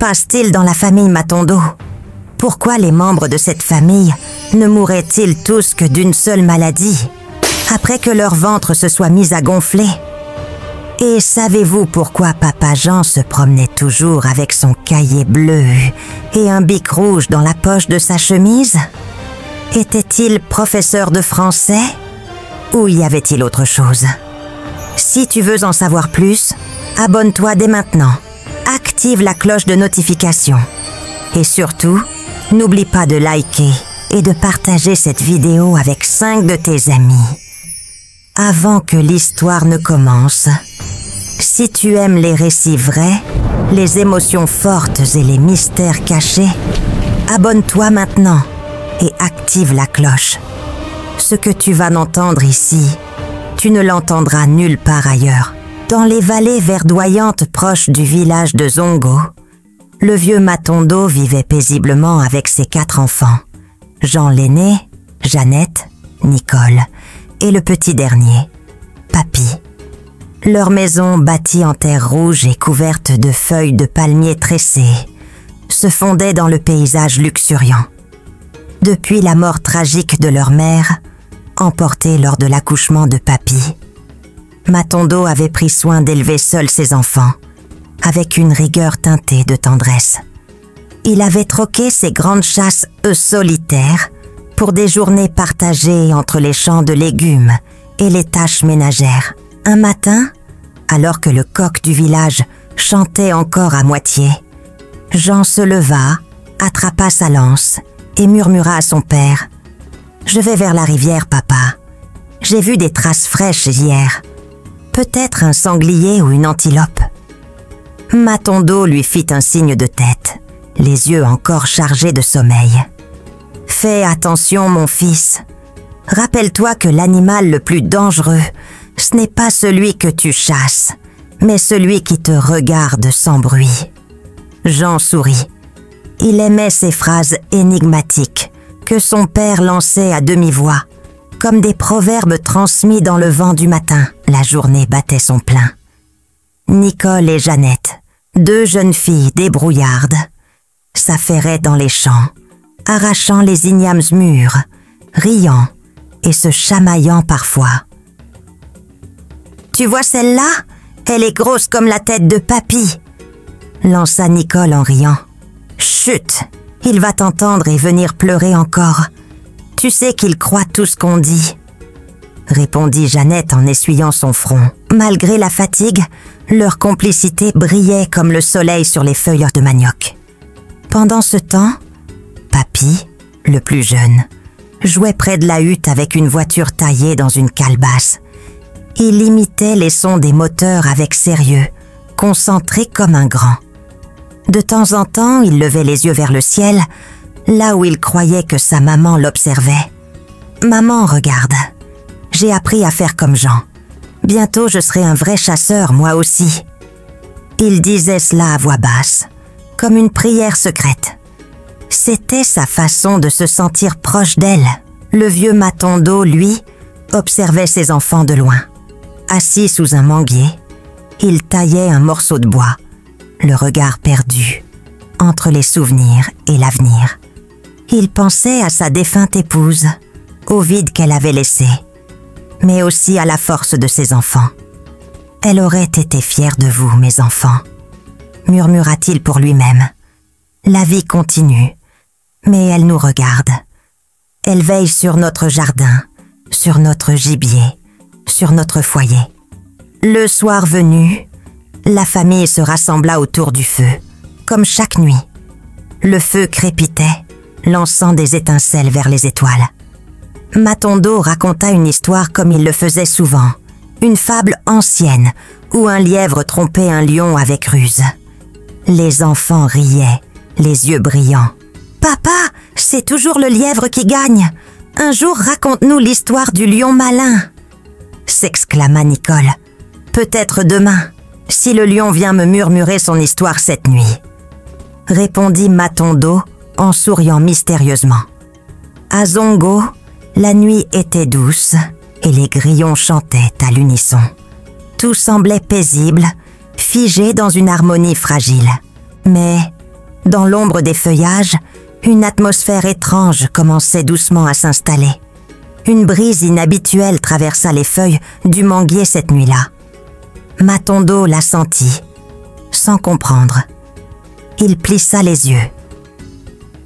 passe-t-il dans la famille Matondo? Pourquoi les membres de cette famille ne mourraient-ils tous que d'une seule maladie, après que leur ventre se soit mis à gonfler? Et savez-vous pourquoi Papa Jean se promenait toujours avec son cahier bleu et un bic rouge dans la poche de sa chemise? Était-il professeur de français? Ou y avait-il autre chose? Si tu veux en savoir plus, abonne-toi dès maintenant. Active la cloche de notification. Et surtout, n'oublie pas de liker et de partager cette vidéo avec 5 de tes amis. Avant que l'histoire ne commence, si tu aimes les récits vrais, les émotions fortes et les mystères cachés, abonne-toi maintenant et active la cloche. Ce que tu vas entendre ici, tu ne l'entendras nulle part ailleurs. Dans les vallées verdoyantes proches du village de Zongo, le vieux Matondo vivait paisiblement avec ses 4 enfants. Jean l'aîné, Jeannette, Nicole et le petit dernier, Papy. Leur maison, bâtie en terre rouge et couverte de feuilles de palmiers tressées, se fondait dans le paysage luxuriant. Depuis la mort tragique de leur mère, emportée lors de l'accouchement de Papy, Matondo avait pris soin d'élever seul ses enfants, avec une rigueur teintée de tendresse. Il avait troqué ses grandes chasses solitaires pour des journées partagées entre les champs de légumes et les tâches ménagères. Un matin, alors que le coq du village chantait encore à moitié, Jean se leva, attrapa sa lance et murmura à son père: « Je vais vers la rivière, papa. J'ai vu des traces fraîches hier. Peut-être un sanglier ou une antilope. » Matondo lui fit un signe de tête, les yeux encore chargés de sommeil. « Fais attention, mon fils. Rappelle-toi que l'animal le plus dangereux, ce n'est pas celui que tu chasses, mais celui qui te regarde sans bruit. » Jean sourit. Il aimait ces phrases énigmatiques que son père lançait à demi-voix, comme des proverbes transmis dans le vent du matin. La journée battait son plein. Nicole et Jeannette, 2 jeunes filles débrouillardes, s'affairaient dans les champs, arrachant les ignames mûrs, riant et se chamaillant parfois. « Tu vois celle-là? Elle est grosse comme la tête de Papy !» lança Nicole en riant. « Chut! Il va t'entendre et venir pleurer encore. Tu sais qu'il croit tout ce qu'on dit. » répondit Jeannette en essuyant son front. Malgré la fatigue, leur complicité brillait comme le soleil sur les feuilles de manioc. Pendant ce temps, Papy, le plus jeune, jouait près de la hutte avec une voiture taillée dans une calebasse. Il imitait les sons des moteurs avec sérieux, concentré comme un grand. De temps en temps, il levait les yeux vers le ciel, là où il croyait que sa maman l'observait. « Maman, regarde, j'ai appris à faire comme Jean. Bientôt, je serai un vrai chasseur, moi aussi. » Il disait cela à voix basse, comme une prière secrète. C'était sa façon de se sentir proche d'elle. Le vieux Matondo, lui, observait ses enfants de loin. Assis sous un manguier, il taillait un morceau de bois, le regard perdu, entre les souvenirs et l'avenir. Il pensait à sa défunte épouse, au vide qu'elle avait laissé, mais aussi à la force de ses enfants. « Elle aurait été fière de vous, mes enfants », murmura-t-il pour lui-même. « La vie continue, mais elle nous regarde. Elle veille sur notre jardin, sur notre gibier, sur notre foyer. » Le soir venu, la famille se rassembla autour du feu, comme chaque nuit. Le feu crépitait, lançant des étincelles vers les étoiles. Matondo raconta une histoire comme il le faisait souvent, une fable ancienne où un lièvre trompait un lion avec ruse. Les enfants riaient, les yeux brillants. « Papa, c'est toujours le lièvre qui gagne. Un jour, raconte-nous l'histoire du lion malin !» s'exclama Nicole. « Peut-être demain, si le lion vient me murmurer son histoire cette nuit. » répondit Matondo en souriant mystérieusement. À Zongo, la nuit était douce et les grillons chantaient à l'unisson. Tout semblait paisible, figé dans une harmonie fragile. Mais Dans l'ombre des feuillages, une atmosphère étrange commençait doucement à s'installer. Une brise inhabituelle traversa les feuilles du manguier cette nuit-là. Matondo la sentit, sans comprendre. Il plissa les yeux.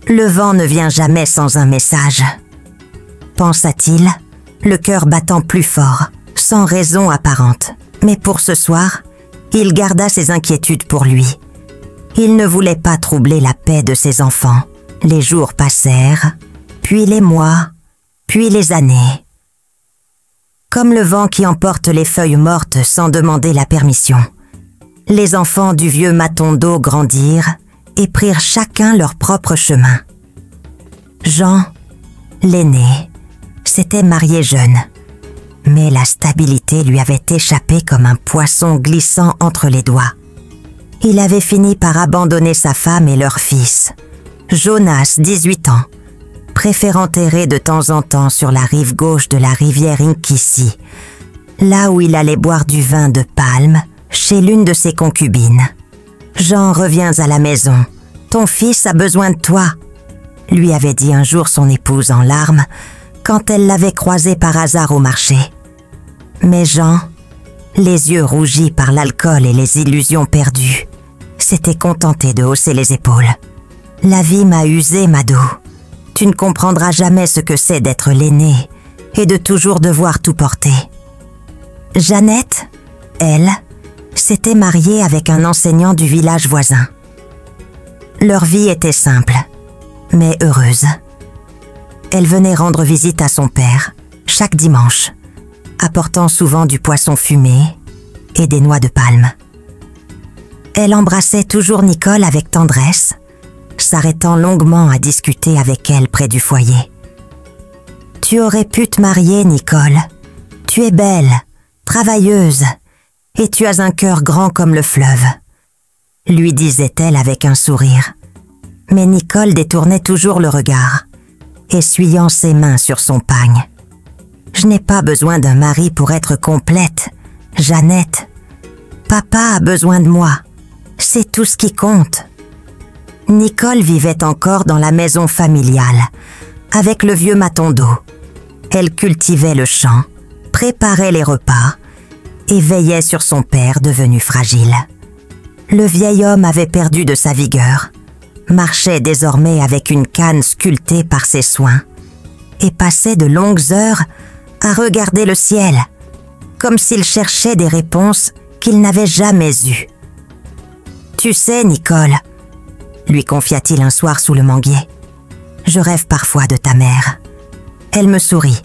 Le vent ne vient jamais sans un message, pensa-t-il, le cœur battant plus fort, sans raison apparente. Mais pour ce soir, il garda ses inquiétudes pour lui. Il ne voulait pas troubler la paix de ses enfants. Les jours passèrent, puis les mois, puis les années. Comme le vent qui emporte les feuilles mortes sans demander la permission, les enfants du vieux Matondo grandirent et prirent chacun leur propre chemin. Jean, l'aîné, s'était marié jeune, mais la stabilité lui avait échappé comme un poisson glissant entre les doigts. Il avait fini par abandonner sa femme et leur fils, Jonas, 18 ans, préférant errer de temps en temps sur la rive gauche de la rivière Inkisi, là où il allait boire du vin de palme chez l'une de ses concubines. « Jean, reviens à la maison. Ton fils a besoin de toi », lui avait dit un jour son épouse en larmes quand elle l'avait croisé par hasard au marché. Mais Jean, les yeux rougis par l'alcool et les illusions perdues, s'était contenté de hausser les épaules. « La vie m'a usé, Mado. Tu ne comprendras jamais ce que c'est d'être l'aîné et de toujours devoir tout porter. » Jeannette, elle, s'était mariée avec un enseignant du village voisin. Leur vie était simple, mais heureuse. Elle venait rendre visite à son père, chaque dimanche, apportant souvent du poisson fumé et des noix de palme. Elle embrassait toujours Nicole avec tendresse, s'arrêtant longuement à discuter avec elle près du foyer. « Tu aurais pu te marier, Nicole. Tu es belle, travailleuse, et tu as un cœur grand comme le fleuve, » lui disait-elle avec un sourire. Mais Nicole détournait toujours le regard, essuyant ses mains sur son pagne. « Je n'ai pas besoin d'un mari pour être complète, Jeannette. Papa a besoin de moi. C'est tout ce qui compte. » Nicole vivait encore dans la maison familiale, avec le vieux Matondo. Elle cultivait le champ, préparait les repas et veillait sur son père devenu fragile. Le vieil homme avait perdu de sa vigueur, marchait désormais avec une canne sculptée par ses soins et passait de longues heures à regarder le ciel, comme s'il cherchait des réponses qu'il n'avait jamais eues. « Tu sais, Nicole, » lui confia-t-il un soir sous le manguier, « je rêve parfois de ta mère. Elle me sourit,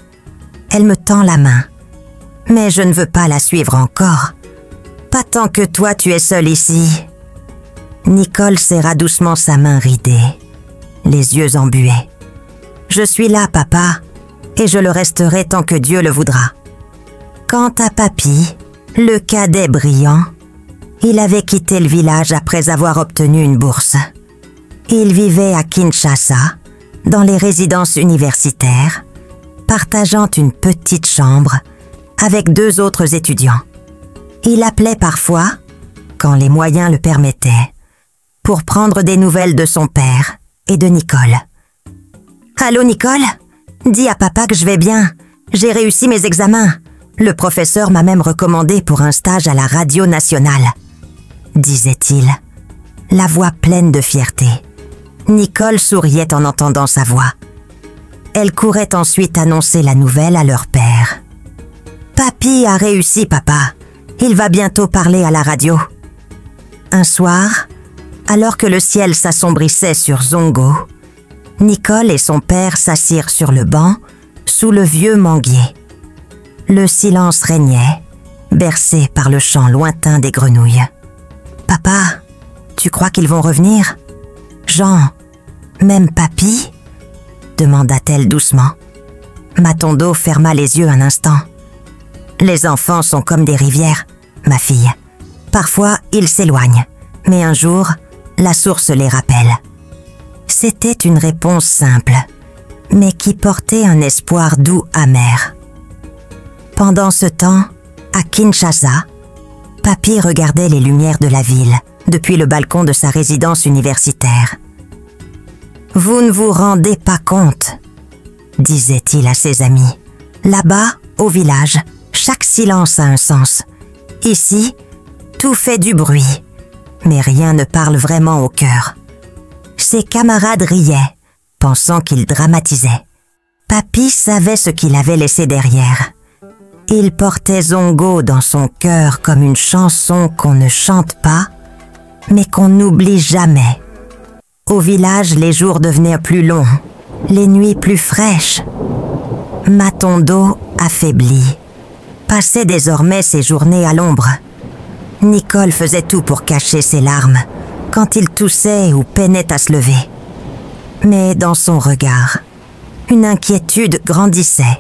elle me tend la main, mais je ne veux pas la suivre encore. Pas tant que toi tu es seule ici. » Nicole serra doucement sa main ridée, les yeux embués. « Je suis là, papa, et je le resterai tant que Dieu le voudra. » Quant à Papy, le cadet brillant, il avait quitté le village après avoir obtenu une bourse. Il vivait à Kinshasa, dans les résidences universitaires, partageant une petite chambre avec 2 autres étudiants. Il appelait parfois, quand les moyens le permettaient, pour prendre des nouvelles de son père et de Nicole. « Allô, Nicole? Dis à papa que je vais bien. J'ai réussi mes examens. Le professeur m'a même recommandé pour un stage à la radio nationale. » disait-il, la voix pleine de fierté. Nicole souriait en entendant sa voix. Elle courait ensuite annoncer la nouvelle à leur père. « Papy a réussi, papa. Il va bientôt parler à la radio. » Un soir, alors que le ciel s'assombrissait sur Zongo, Nicole et son père s'assirent sur le banc, sous le vieux manguier. Le silence régnait, bercé par le chant lointain des grenouilles. « Papa, tu crois qu'ils vont revenir? Jean, même Papy ?» demanda-t-elle doucement. Matondo ferma les yeux un instant. « Les enfants sont comme des rivières, ma fille. Parfois, ils s'éloignent, mais un jour, la source les rappelle. » C'était une réponse simple, mais qui portait un espoir doux amer. Pendant ce temps, à Kinshasa, Papy regardait les lumières de la ville, depuis le balcon de sa résidence universitaire. « Vous ne vous rendez pas compte, disait-il à ses amis. Là-bas, au village, chaque silence a un sens. Ici, tout fait du bruit, mais rien ne parle vraiment au cœur. » Ses camarades riaient, pensant qu'il dramatisait. Papy savait ce qu'il avait laissé derrière. Il portait Zongo dans son cœur comme une chanson qu'on ne chante pas, mais qu'on n'oublie jamais. Au village, les jours devenaient plus longs, les nuits plus fraîches. Matondo, affaibli, passait désormais ses journées à l'ombre. Nicole faisait tout pour cacher ses larmes quand il toussait ou peinait à se lever. Mais dans son regard, une inquiétude grandissait.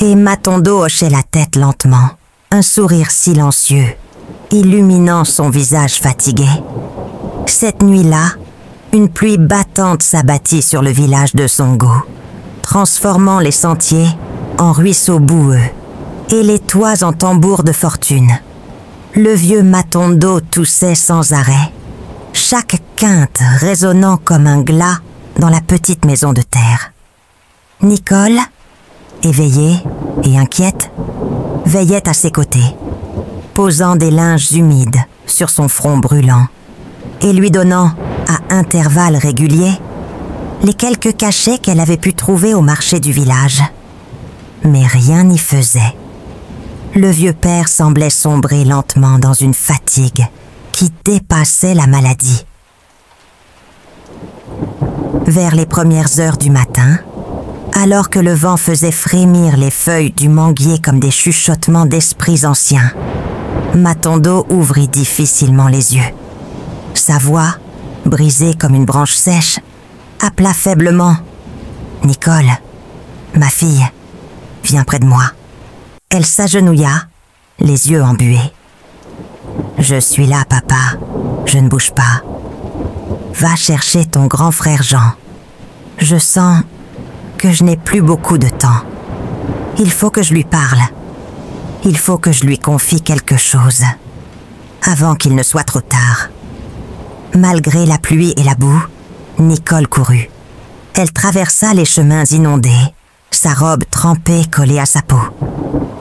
Et Matondo hochait la tête lentement, un sourire silencieux, illuminant son visage fatigué. Cette nuit-là, une pluie battante s'abattit sur le village de Zongo, transformant les sentiers en ruisseaux boueux et les toits en tambours de fortune. Le vieux Matondo toussait sans arrêt, chaque quinte résonnant comme un glas dans la petite maison de terre. Nicole, éveillée et inquiète, veillait à ses côtés, posant des linges humides sur son front brûlant et lui donnant, à intervalles réguliers, les quelques cachets qu'elle avait pu trouver au marché du village. Mais rien n'y faisait. Le vieux père semblait sombrer lentement dans une fatigue qui dépassait la maladie. Vers les premières heures du matin, alors que le vent faisait frémir les feuilles du manguier comme des chuchotements d'esprits anciens, Matondo ouvrit difficilement les yeux. Sa voix, brisée comme une branche sèche, appela faiblement « Nicole, ma fille, viens près de moi. » Elle s'agenouilla, les yeux embués. « Je suis là, papa, je ne bouge pas. Va chercher ton grand frère Jean. Je sens que je n'ai plus beaucoup de temps. Il faut que je lui parle. Il faut que je lui confie quelque chose, avant qu'il ne soit trop tard. » Malgré la pluie et la boue, Nicole courut. Elle traversa les chemins inondés, sa robe trempée collée à sa peau.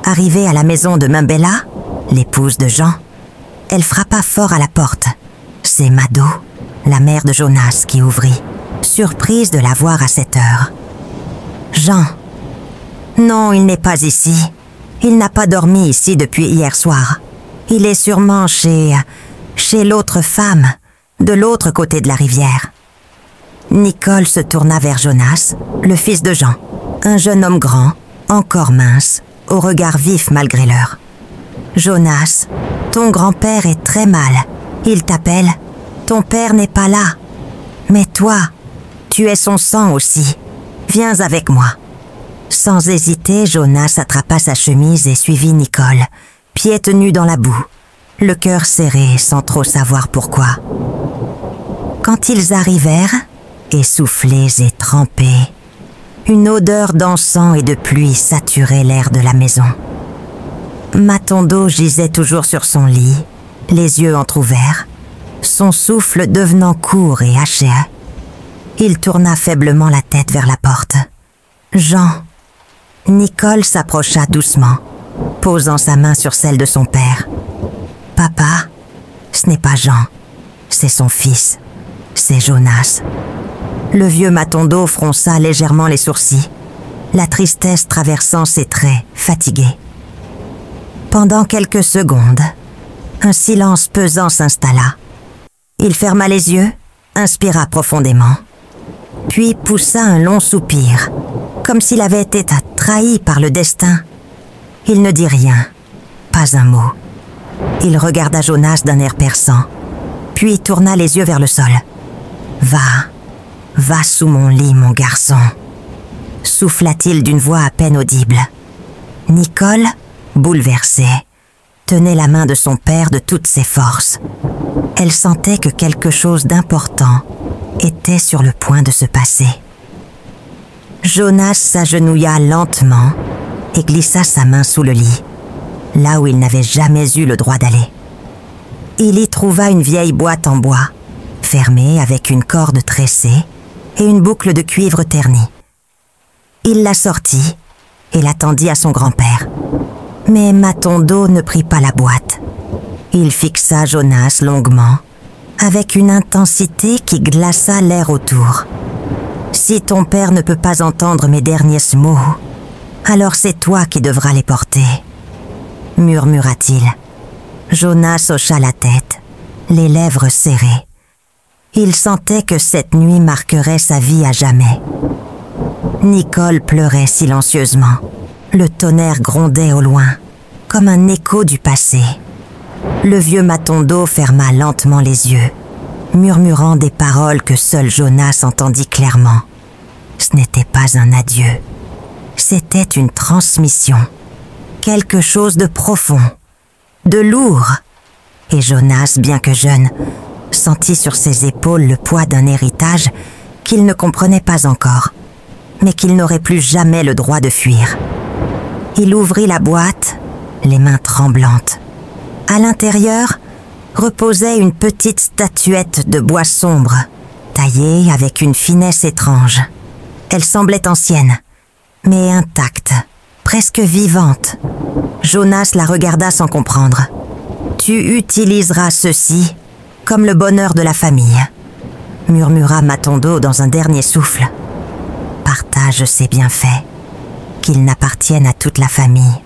Arrivée à la maison de Mumbella, l'épouse de Jean, elle frappa fort à la porte. C'est Mado, la mère de Jonas, qui ouvrit, surprise de la voir à cette heure. « Jean, non, il n'est pas ici. Il n'a pas dormi ici depuis hier soir. Il est sûrement chez l'autre femme, de l'autre côté de la rivière. » Nicole se tourna vers Jonas, le fils de Jean, un jeune homme grand, encore mince, au regard vif malgré l'heure. « Jonas, ton grand-père est très mal. Il t'appelle. Ton père n'est pas là. Mais toi, tu es son sang aussi. Viens avec moi. » Sans hésiter, Jonas attrapa sa chemise et suivit Nicole, pieds nus dans la boue, le cœur serré sans trop savoir pourquoi. Quand ils arrivèrent, essoufflés et trempés, une odeur d'encens et de pluie saturait l'air de la maison. Matondo gisait toujours sur son lit, les yeux entr'ouverts, son souffle devenant court et haché. Il tourna faiblement la tête vers la porte. « Jean !» Nicole s'approcha doucement, posant sa main sur celle de son père. « Papa, ce n'est pas Jean, c'est son fils, c'est Jonas. » Le vieux Matondo fronça légèrement les sourcils, la tristesse traversant ses traits, fatigués. Pendant quelques secondes, un silence pesant s'installa. Il ferma les yeux, inspira profondément, puis poussa un long soupir, comme s'il avait été trahi par le destin. Il ne dit rien, pas un mot. Il regarda Jonas d'un air perçant, puis tourna les yeux vers le sol. « Va sous mon lit, mon garçon, » souffla-t-il d'une voix à peine audible. Nicole, bouleversée, tenait la main de son père de toutes ses forces. Elle sentait que quelque chose d'important était sur le point de se passer. Jonas s'agenouilla lentement et glissa sa main sous le lit, là où il n'avait jamais eu le droit d'aller. Il y trouva une vieille boîte en bois, fermée avec une corde tressée et une boucle de cuivre ternie. Il la sortit et la tendit à son grand-père. Mais Matondo ne prit pas la boîte. Il fixa Jonas longuement, avec une intensité qui glaça l'air autour. « Si ton père ne peut pas entendre mes derniers mots, alors c'est toi qui devras les porter, » murmura-t-il. Jonas hocha la tête, les lèvres serrées. Il sentait que cette nuit marquerait sa vie à jamais. Nicole pleurait silencieusement. Le tonnerre grondait au loin, comme un écho du passé. Le vieux Matondo ferma lentement les yeux, murmurant des paroles que seul Jonas entendit clairement. Ce n'était pas un adieu. C'était une transmission. Quelque chose de profond, de lourd. Et Jonas, bien que jeune, sentit sur ses épaules le poids d'un héritage qu'il ne comprenait pas encore, mais qu'il n'aurait plus jamais le droit de fuir. Il ouvrit la boîte, les mains tremblantes. À l'intérieur reposait une petite statuette de bois sombre, taillée avec une finesse étrange. Elle semblait ancienne, mais intacte, presque vivante. Jonas la regarda sans comprendre. « Tu utiliseras ceci comme le bonheur de la famille », murmura Matondo dans un dernier souffle. « Partage ses bienfaits, qu'ils n'appartiennent à toute la famille,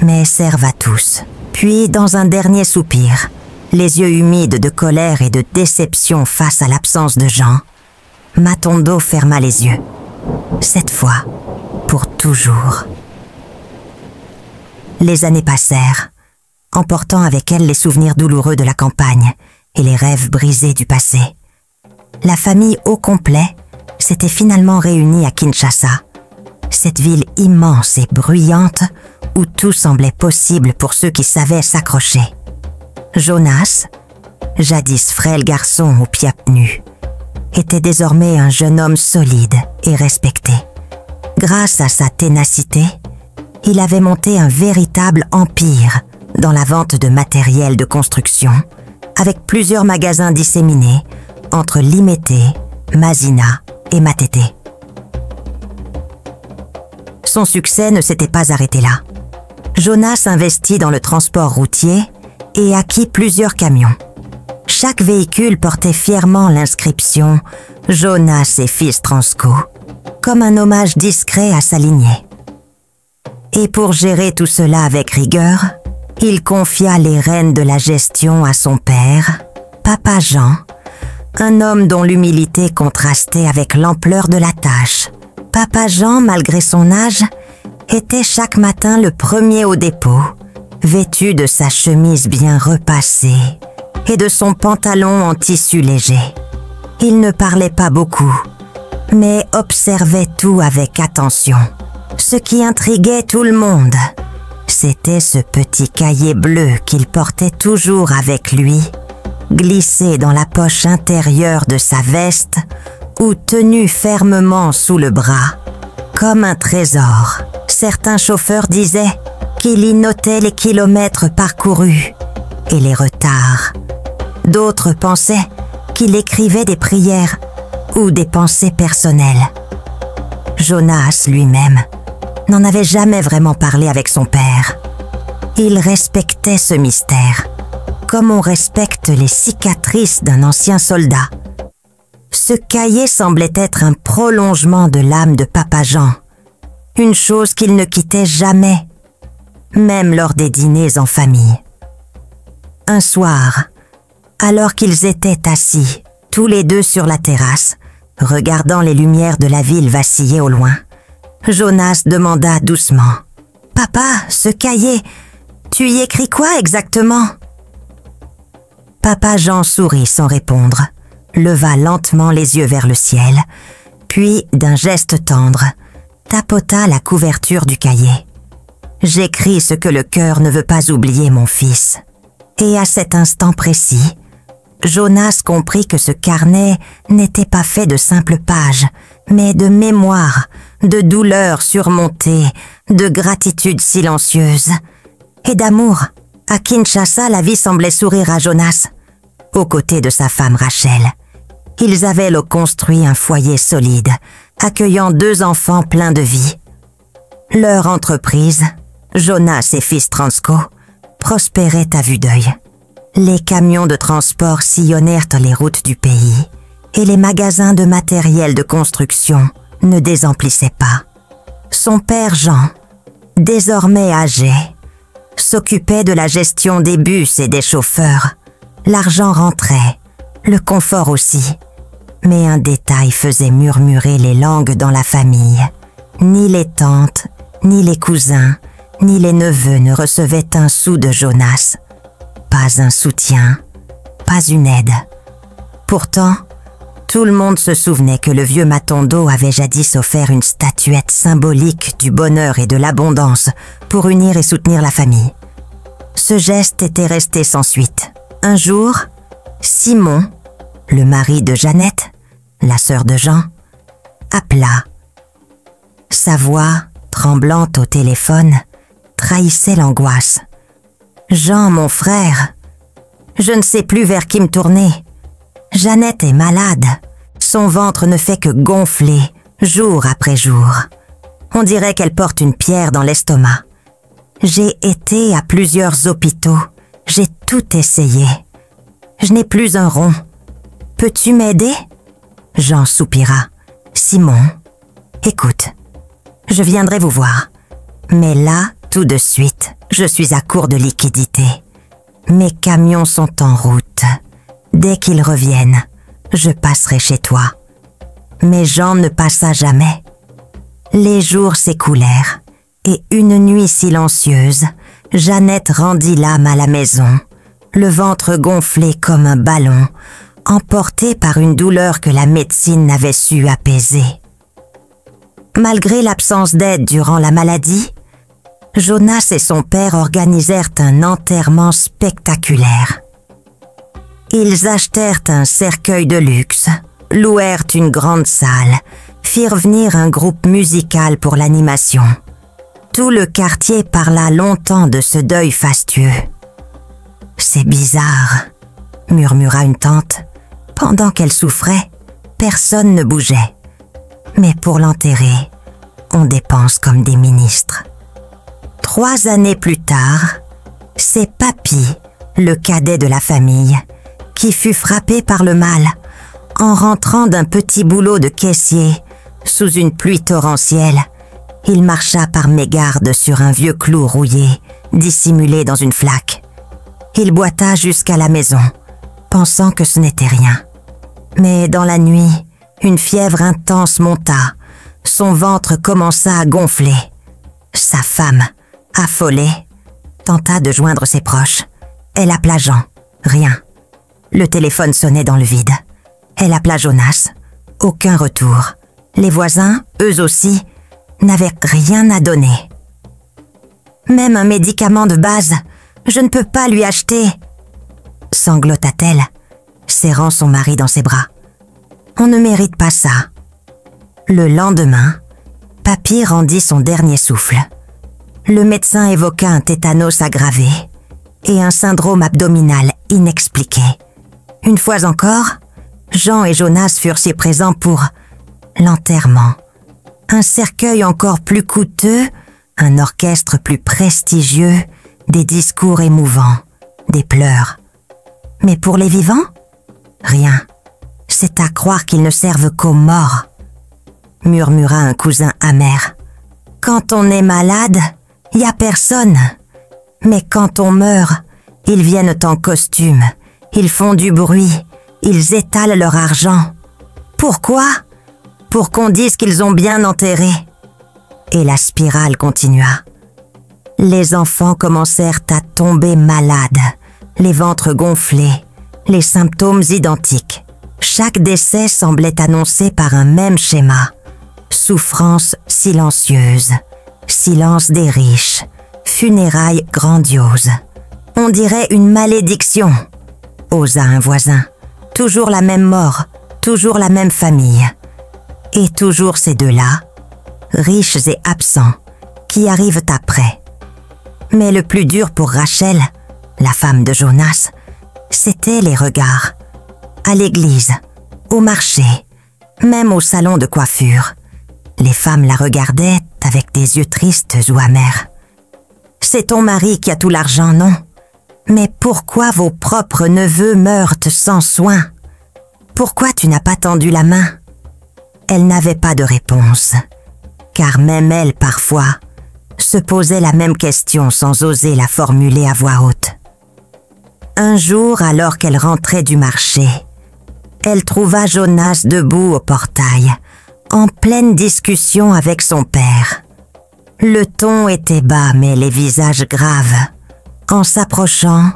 mais servent à tous. » Puis, dans un dernier soupir, les yeux humides de colère et de déception face à l'absence de Jean, Matondo ferma les yeux. Cette fois, pour toujours. Les années passèrent, emportant avec elles les souvenirs douloureux de la campagne et les rêves brisés du passé. La famille au complet s'était finalement réunie à Kinshasa, cette ville immense et bruyante où tout semblait possible pour ceux qui savaient s'accrocher. Jonas, jadis frêle garçon aux pieds nus, était désormais un jeune homme solide et respecté. Grâce à sa ténacité, il avait monté un véritable empire dans la vente de matériel de construction, avec plusieurs magasins disséminés entre Limete, Masina et Matete. Son succès ne s'était pas arrêté là. Jonas investit dans le transport routier et acquit plusieurs camions. Chaque véhicule portait fièrement l'inscription « Jonas et fils Transco », comme un hommage discret à sa lignée. Et pour gérer tout cela avec rigueur, il confia les rênes de la gestion à son père, Papa Jean, un homme dont l'humilité contrastait avec l'ampleur de la tâche. Papa Jean, malgré son âge, était chaque matin le premier au dépôt, vêtu de sa chemise bien repassée et de son pantalon en tissu léger. Il ne parlait pas beaucoup, mais observait tout avec attention. Ce qui intriguait tout le monde, c'était ce petit cahier bleu qu'il portait toujours avec lui, glissé dans la poche intérieure de sa veste ou tenu fermement sous le bras, comme un trésor. Certains chauffeurs disaient qu'il y notait les kilomètres parcourus et les retards. D'autres pensaient qu'il écrivait des prières ou des pensées personnelles. Jonas lui-même n'en avait jamais vraiment parlé avec son père. Il respectait ce mystère, comme on respecte les cicatrices d'un ancien soldat. Ce cahier semblait être un prolongement de l'âme de Papa Jean, une chose qu'il ne quittait jamais, même lors des dîners en famille. Un soir, alors qu'ils étaient assis, tous les deux sur la terrasse, regardant les lumières de la ville vaciller au loin, Jonas demanda doucement « Papa, ce cahier, tu y écris quoi exactement ?» Papa Jean sourit sans répondre, leva lentement les yeux vers le ciel, puis, d'un geste tendre, tapota la couverture du cahier. « J'écris ce que le cœur ne veut pas oublier, mon fils. » Et à cet instant précis, Jonas comprit que ce carnet n'était pas fait de simples pages, mais de mémoires, de douleurs surmontées, de gratitude silencieuse et d'amour À Kinshasa, la vie semblait sourire à Jonas. Aux côtés de sa femme Rachel, ils avaient construit un foyer solide, accueillant 2 enfants pleins de vie. Leur entreprise, Jonas et fils Transco, prospérait à vue d'œil. Les camions de transport sillonnèrent les routes du pays et les magasins de matériel de construction ne désemplissaient pas. Son père Jean, désormais âgé, s'occupait de la gestion des bus et des chauffeurs. L'argent rentrait, le confort aussi. Mais un détail faisait murmurer les langues dans la famille. Ni les tantes, ni les cousins, ni les neveux ne recevaient un sou de Jonas. Pas un soutien, pas une aide. Pourtant, tout le monde se souvenait que le vieux Matondo avait jadis offert une statuette symbolique du bonheur et de l'abondance pour unir et soutenir la famille. Ce geste était resté sans suite. Un jour, Simon, le mari de Jeannette, la sœur de Jean, appela. Sa voix, tremblante au téléphone, trahissait l'angoisse. « Jean, mon frère, je ne sais plus vers qui me tourner. Jeannette est malade. Son ventre ne fait que gonfler, jour après jour. On dirait qu'elle porte une pierre dans l'estomac. J'ai été à plusieurs hôpitaux. J'ai tout essayé. Je n'ai plus un rond. Peux-tu m'aider ?» Jean soupira. « Simon, écoute, je viendrai vous voir. Mais là, tout de suite, je suis à court de liquidités. Mes camions sont en route. Dès qu'ils reviennent, je passerai chez toi. » Mais Jean ne passa jamais. Les jours s'écoulèrent, et une nuit silencieuse, Jeannette rendit l'âme à la maison, le ventre gonflé comme un ballon, emportée par une douleur que la médecine n'avait su apaiser. Malgré l'absence d'aide durant la maladie, Jonas et son père organisèrent un enterrement spectaculaire. Ils achetèrent un cercueil de luxe, louèrent une grande salle, firent venir un groupe musical pour l'animation. Tout le quartier parla longtemps de ce deuil fastueux. « C'est bizarre », murmura une tante. Pendant qu'elle souffrait, personne ne bougeait. Mais pour l'enterrer, on dépense comme des ministres. 3 années plus tard, c'est Papy, le cadet de la famille, qui fut frappé par le mal en rentrant d'un petit boulot de caissier sous une pluie torrentielle. Il marcha par mégarde sur un vieux clou rouillé, dissimulé dans une flaque. Il boita jusqu'à la maison, pensant que ce n'était rien. Mais dans la nuit, une fièvre intense monta. Son ventre commença à gonfler. Sa femme, affolée, tenta de joindre ses proches. Elle appela Jean. Rien. Le téléphone sonnait dans le vide. Elle appela Jonas. Aucun retour. Les voisins, eux aussi, n'avaient rien à donner. Même un médicament de base, je ne peux pas lui acheter, sanglota-t-elle, serrant son mari dans ses bras. On ne mérite pas ça. Le lendemain, Papy rendit son dernier souffle. Le médecin évoqua un tétanos aggravé et un syndrome abdominal inexpliqué. Une fois encore, Jean et Jonas furent si présents pour l'enterrement. Un cercueil encore plus coûteux, un orchestre plus prestigieux, des discours émouvants, des pleurs. Mais pour les vivants, rien. C'est à croire qu'ils ne servent qu'aux morts, murmura un cousin amer. Quand on est malade, y a personne. Mais quand on meurt, ils viennent en costume, ils font du bruit, ils étalent leur argent. Pourquoi ? Pour qu'on dise qu'ils ont bien enterré. Et la spirale continua. Les enfants commencèrent à tomber malades, les ventres gonflés, les symptômes identiques. Chaque décès semblait annoncé par un même schéma. Souffrance silencieuse, silence des riches, funérailles grandioses. On dirait une malédiction, osa un voisin. Toujours la même mort, toujours la même famille. Et toujours ces deux-là, riches et absents, qui arrivent après. Mais le plus dur pour Rachel, la femme de Jonas, c'était les regards. À l'église, au marché, même au salon de coiffure. Les femmes la regardaient avec des yeux tristes ou amers. « C'est ton mari qui a tout l'argent, non? Mais pourquoi vos propres neveux meurent sans soin? Pourquoi tu n'as pas tendu la main ?» Elle n'avait pas de réponse, car même elle, parfois, se posait la même question sans oser la formuler à voix haute. Un jour, alors qu'elle rentrait du marché, elle trouva Jonas debout au portail, en pleine discussion avec son père. Le ton était bas, mais les visages graves. En s'approchant,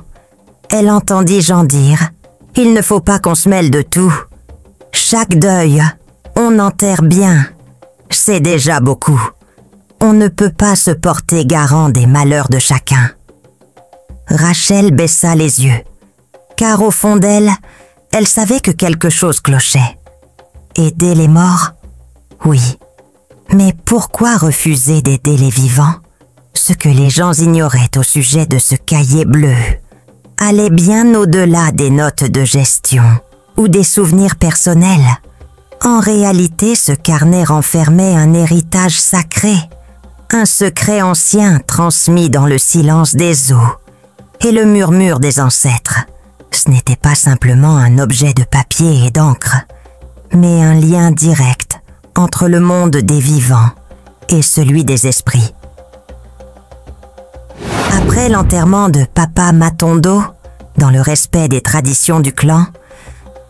elle entendit Jean dire « Il ne faut pas qu'on se mêle de tout. Chaque deuil, on enterre bien. C'est déjà beaucoup. On ne peut pas se porter garant des malheurs de chacun. » Rachel baissa les yeux, car au fond d'elle, elle savait que quelque chose clochait. Aider les morts? Oui. Mais pourquoi refuser d'aider les vivants? Ce que les gens ignoraient au sujet de ce cahier bleu allait bien au-delà des notes de gestion ou des souvenirs personnels. En réalité, ce carnet renfermait un héritage sacré, un secret ancien transmis dans le silence des eaux et le murmure des ancêtres. Ce n'était pas simplement un objet de papier et d'encre, mais un lien direct entre le monde des vivants et celui des esprits. Après l'enterrement de Papa Matondo, dans le respect des traditions du clan,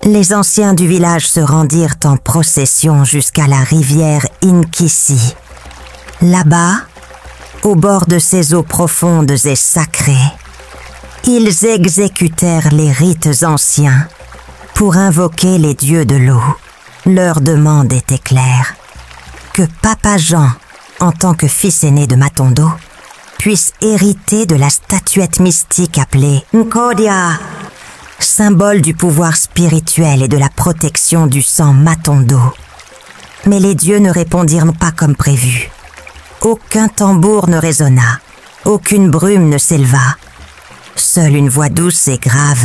les anciens du village se rendirent en procession jusqu'à la rivière Inkisi. Là-bas, au bord de ces eaux profondes et sacrées, ils exécutèrent les rites anciens pour invoquer les dieux de l'eau. Leur demande était claire: que Papa Jean, en tant que fils aîné de Matondo, puisse hériter de la statuette mystique appelée Nkodia, symbole du pouvoir spirituel et de la protection du sang Matondo. Mais les dieux ne répondirent pas comme prévu. Aucun tambour ne résonna, aucune brume ne s'éleva. Seule une voix douce et grave,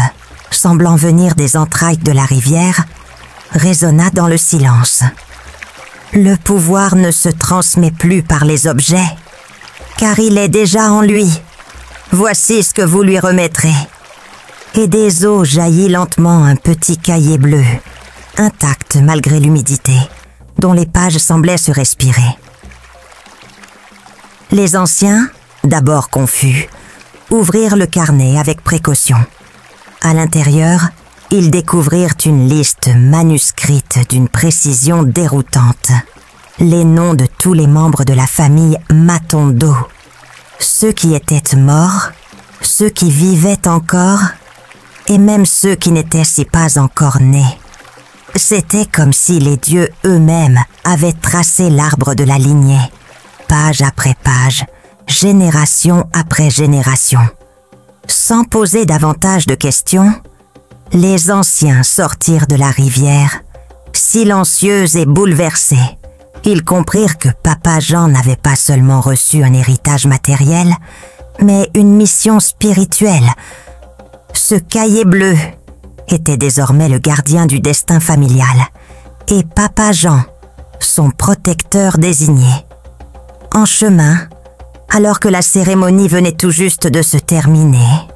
semblant venir des entrailles de la rivière, résonna dans le silence. Le pouvoir ne se transmet plus par les objets, car il est déjà en lui. Voici ce que vous lui remettrez. Et des eaux jaillit lentement un petit cahier bleu, intact malgré l'humidité, dont les pages semblaient se respirer. Les anciens, d'abord confus, ouvrirent le carnet avec précaution. À l'intérieur, ils découvrirent une liste manuscrite d'une précision déroutante. Les noms de tous les membres de la famille Matondo. Ceux qui étaient morts, ceux qui vivaient encore, et même ceux qui n'étaient pas encore nés. C'était comme si les dieux eux-mêmes avaient tracé l'arbre de la lignée, page après page, génération après génération. Sans poser davantage de questions, les anciens sortirent de la rivière, silencieux et bouleversés. Ils comprirent que Papa Jean n'avait pas seulement reçu un héritage matériel, mais une mission spirituelle. Ce cahier bleu était désormais le gardien du destin familial, et Papa Jean, son protecteur désigné. En chemin, alors que la cérémonie venait tout juste de se terminer,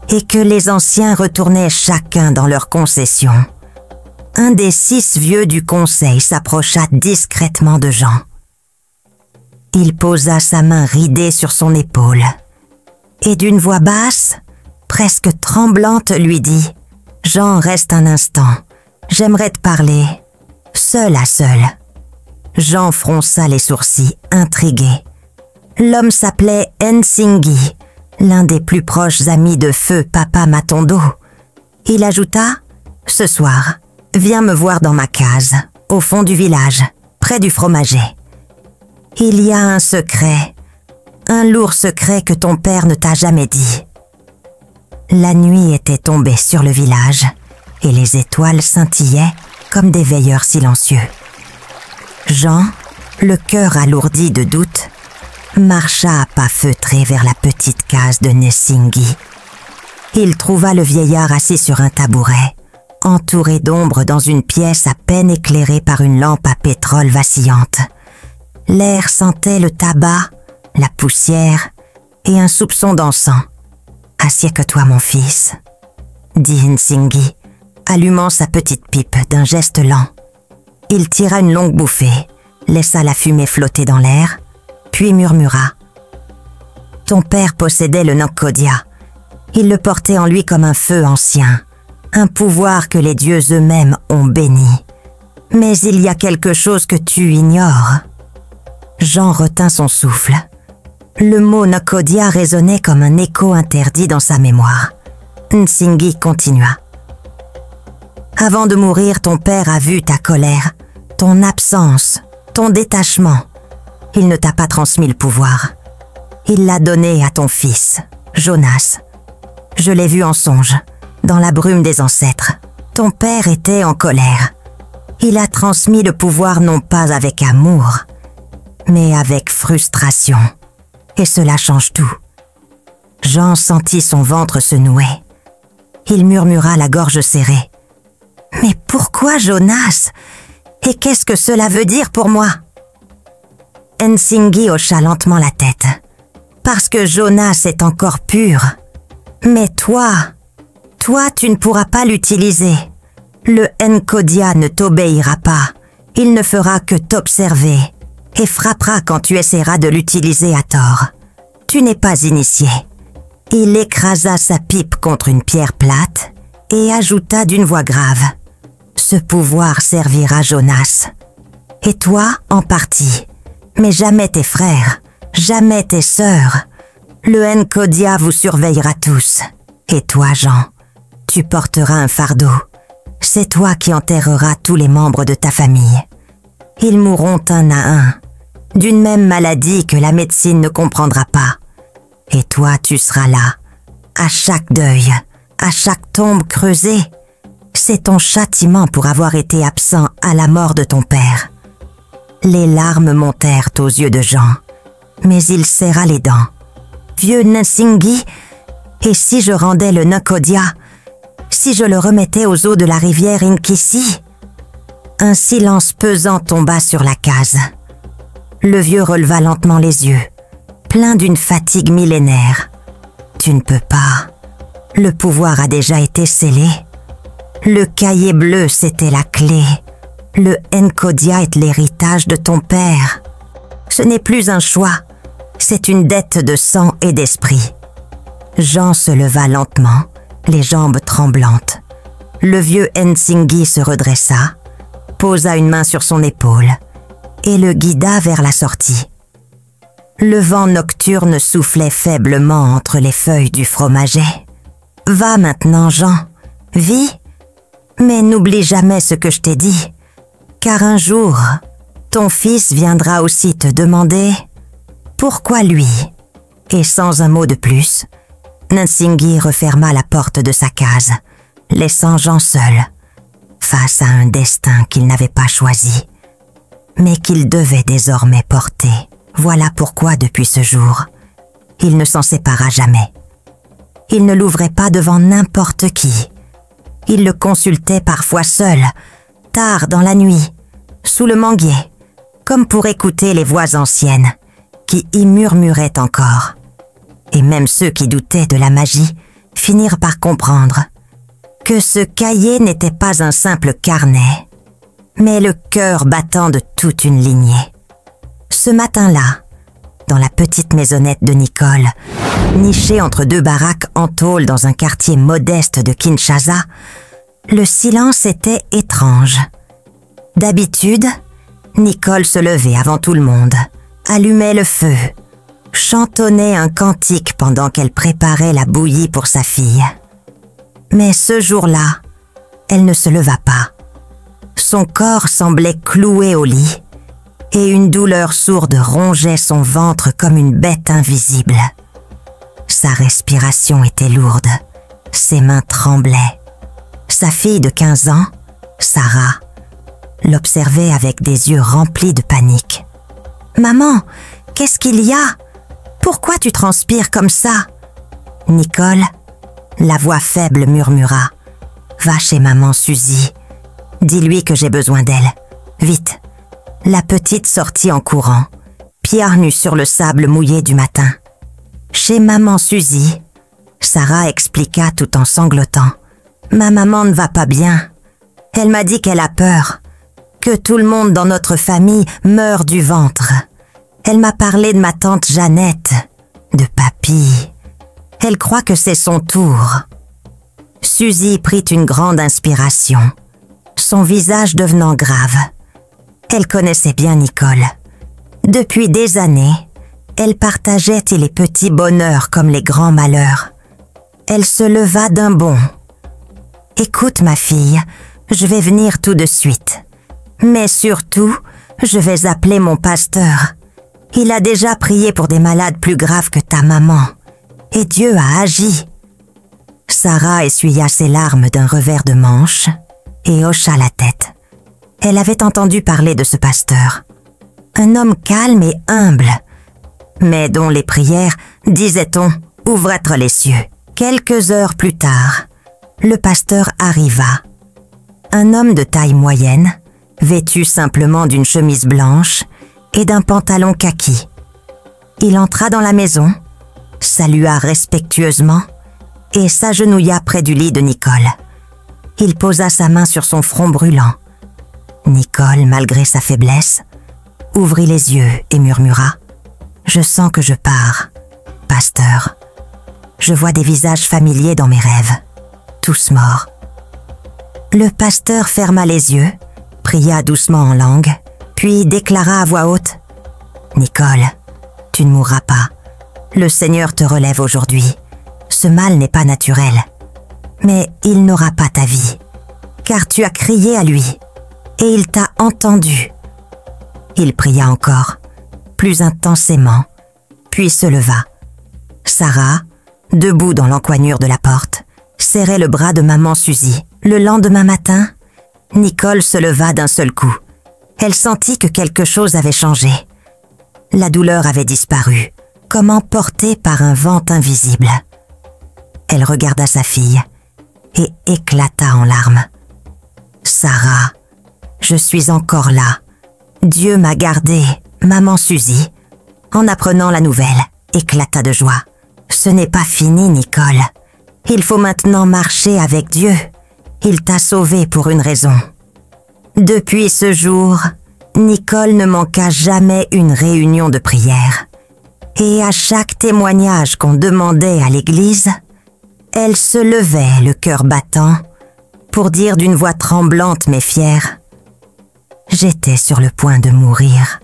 et que les anciens retournaient chacun dans leur concession, un des 6 vieux du conseil s'approcha discrètement de Jean. Il posa sa main ridée sur son épaule, et d'une voix basse, presque tremblante, lui dit « Jean, reste un instant, j'aimerais te parler, seul à seul. » Jean fronça les sourcils, intrigué. L'homme s'appelait Nsingi, l'un des plus proches amis de feu Papa Matondo. Il ajouta « Ce soir, viens me voir dans ma case, au fond du village, près du fromager. Il y a un secret, un lourd secret que ton père ne t'a jamais dit. » La nuit était tombée sur le village, et les étoiles scintillaient comme des veilleurs silencieux. Jean, le cœur alourdi de doute, marcha à pas feutrés vers la petite case de Nsingi. Il trouva le vieillard assis sur un tabouret, entouré d'ombre dans une pièce à peine éclairée par une lampe à pétrole vacillante. L'air sentait le tabac, la poussière et un soupçon d'encens. « Assieds-toi, mon fils, » dit Nsingi, allumant sa petite pipe d'un geste lent. Il tira une longue bouffée, laissa la fumée flotter dans l'air, puis murmura. « Ton père possédait le Nkodia. Il le portait en lui comme un feu ancien, un pouvoir que les dieux eux-mêmes ont béni. Mais il y a quelque chose que tu ignores. » Jean retint son souffle. Le mot Nkodia résonnait comme un écho interdit dans sa mémoire. Nsingi continua. « Avant de mourir, ton père a vu ta colère, ton absence, ton détachement. Il ne t'a pas transmis le pouvoir. Il l'a donné à ton fils, Jonas. Je l'ai vu en songe, dans la brume des ancêtres. Ton père était en colère. Il a transmis le pouvoir non pas avec amour, mais avec frustration. Et cela change tout. » Jean sentit son ventre se nouer. Il murmura la gorge serrée. « Mais pourquoi Jonas? Et qu'est-ce que cela veut dire pour moi ?» Nsingi hocha lentement la tête. « Parce que Jonas est encore pur. Mais toi, tu ne pourras pas l'utiliser. Le Nkodia ne t'obéira pas. Il ne fera que t'observer et frappera quand tu essaieras de l'utiliser à tort. Tu n'es pas initié. » Il écrasa sa pipe contre une pierre plate et ajouta d'une voix grave. « Ce pouvoir servira Jonas. Et toi, en partie. Mais jamais tes frères, jamais tes sœurs. Le Nkodia vous surveillera tous. Et toi, Jean, tu porteras un fardeau. C'est toi qui enterreras tous les membres de ta famille. Ils mourront un à un, d'une même maladie que la médecine ne comprendra pas. Et toi, tu seras là, à chaque deuil, à chaque tombe creusée. C'est ton châtiment pour avoir été absent à la mort de ton père. » Les larmes montèrent aux yeux de Jean, mais il serra les dents. « Vieux Nsingi, et si je rendais le Nkodia, si je le remettais aux eaux de la rivière Inkisi ?» Un silence pesant tomba sur la case. Le vieux releva lentement les yeux, plein d'une fatigue millénaire. « Tu ne peux pas. Le pouvoir a déjà été scellé. Le cahier bleu, c'était la clé. Le Nkodia est l'héritage de ton père. Ce n'est plus un choix, c'est une dette de sang et d'esprit. » Jean se leva lentement, les jambes tremblantes. Le vieux Nsingi se redressa, posa une main sur son épaule et le guida vers la sortie. Le vent nocturne soufflait faiblement entre les feuilles du fromager. « Va maintenant, Jean, vis, mais n'oublie jamais ce que je t'ai dit. Car un jour, ton fils viendra aussi te demander pourquoi lui. » Et sans un mot de plus, Nsingi referma la porte de sa case, laissant Jean seul, face à un destin qu'il n'avait pas choisi, mais qu'il devait désormais porter. Voilà pourquoi, depuis ce jour, il ne s'en sépara jamais. Il ne l'ouvrait pas devant n'importe qui. Il le consultait parfois seul, tard dans la nuit, sous le manguier, comme pour écouter les voix anciennes qui y murmuraient encore. Et même ceux qui doutaient de la magie finirent par comprendre que ce cahier n'était pas un simple carnet, mais le cœur battant de toute une lignée. Ce matin-là, dans la petite maisonnette de Nicole, nichée entre deux baraques en tôle dans un quartier modeste de Kinshasa, le silence était étrange. D'habitude, Nicole se levait avant tout le monde, allumait le feu, chantonnait un cantique pendant qu'elle préparait la bouillie pour sa fille. Mais ce jour-là, elle ne se leva pas. Son corps semblait cloué au lit, et une douleur sourde rongeait son ventre comme une bête invisible. Sa respiration était lourde, ses mains tremblaient. Sa fille de 15 ans, Sarah, l'observait avec des yeux remplis de panique. « Maman, qu'est-ce qu'il y a? Pourquoi tu transpires comme ça ?» « Nicole, La voix faible murmura. « Va chez maman Suzy. Dis-lui que j'ai besoin d'elle. Vite !» La petite sortit en courant, pieds nus sur le sable mouillé du matin. Chez maman Suzy, Sarah expliqua tout en sanglotant. « Ma maman ne va pas bien. Elle m'a dit qu'elle a peur, que tout le monde dans notre famille meurt du ventre. Elle m'a parlé de ma tante Jeannette, de papy. Elle croit que c'est son tour. » Suzy prit une grande inspiration, son visage devenant grave. Elle connaissait bien Nicole. Depuis des années, elle partageait les petits bonheurs comme les grands malheurs. Elle se leva d'un bond. « Écoute ma fille, je vais venir tout de suite. Mais surtout, je vais appeler mon pasteur. Il a déjà prié pour des malades plus graves que ta maman. Et Dieu a agi. » Sarah essuya ses larmes d'un revers de manche et hocha la tête. Elle avait entendu parler de ce pasteur. Un homme calme et humble, mais dont les prières, disait-on, ouvraient les cieux. Quelques heures plus tard, le pasteur arriva. Un homme de taille moyenne, vêtu simplement d'une chemise blanche et d'un pantalon kaki. Il entra dans la maison, salua respectueusement et s'agenouilla près du lit de Nicole. Il posa sa main sur son front brûlant. Nicole, malgré sa faiblesse, ouvrit les yeux et murmura « Je sens que je pars, pasteur. Je vois des visages familiers dans mes rêves, tous morts. » Le pasteur ferma les yeux, pria doucement en langue, puis déclara à voix haute « Nicole, tu ne mourras pas. Le Seigneur te relève aujourd'hui. Ce mal n'est pas naturel. Mais il n'aura pas ta vie, car tu as crié à lui, et il t'a entendu. » Il pria encore, plus intensément, puis se leva. Sarah, debout dans l'encoignure de la porte, serrait le bras de maman Suzy. Le lendemain matin, Nicole se leva d'un seul coup. Elle sentit que quelque chose avait changé. La douleur avait disparu, comme emportée par un vent invisible. Elle regarda sa fille et éclata en larmes. « Sarah, je suis encore là. Dieu m'a gardée. » Maman Suzy, en apprenant la nouvelle, éclata de joie. « Ce n'est pas fini, Nicole. Il faut maintenant marcher avec Dieu. Il t'a sauvée pour une raison. » Depuis ce jour, Nicole ne manqua jamais une réunion de prière. Et à chaque témoignage qu'on demandait à l'église, elle se levait, le cœur battant, pour dire d'une voix tremblante mais fière « J'étais sur le point de mourir,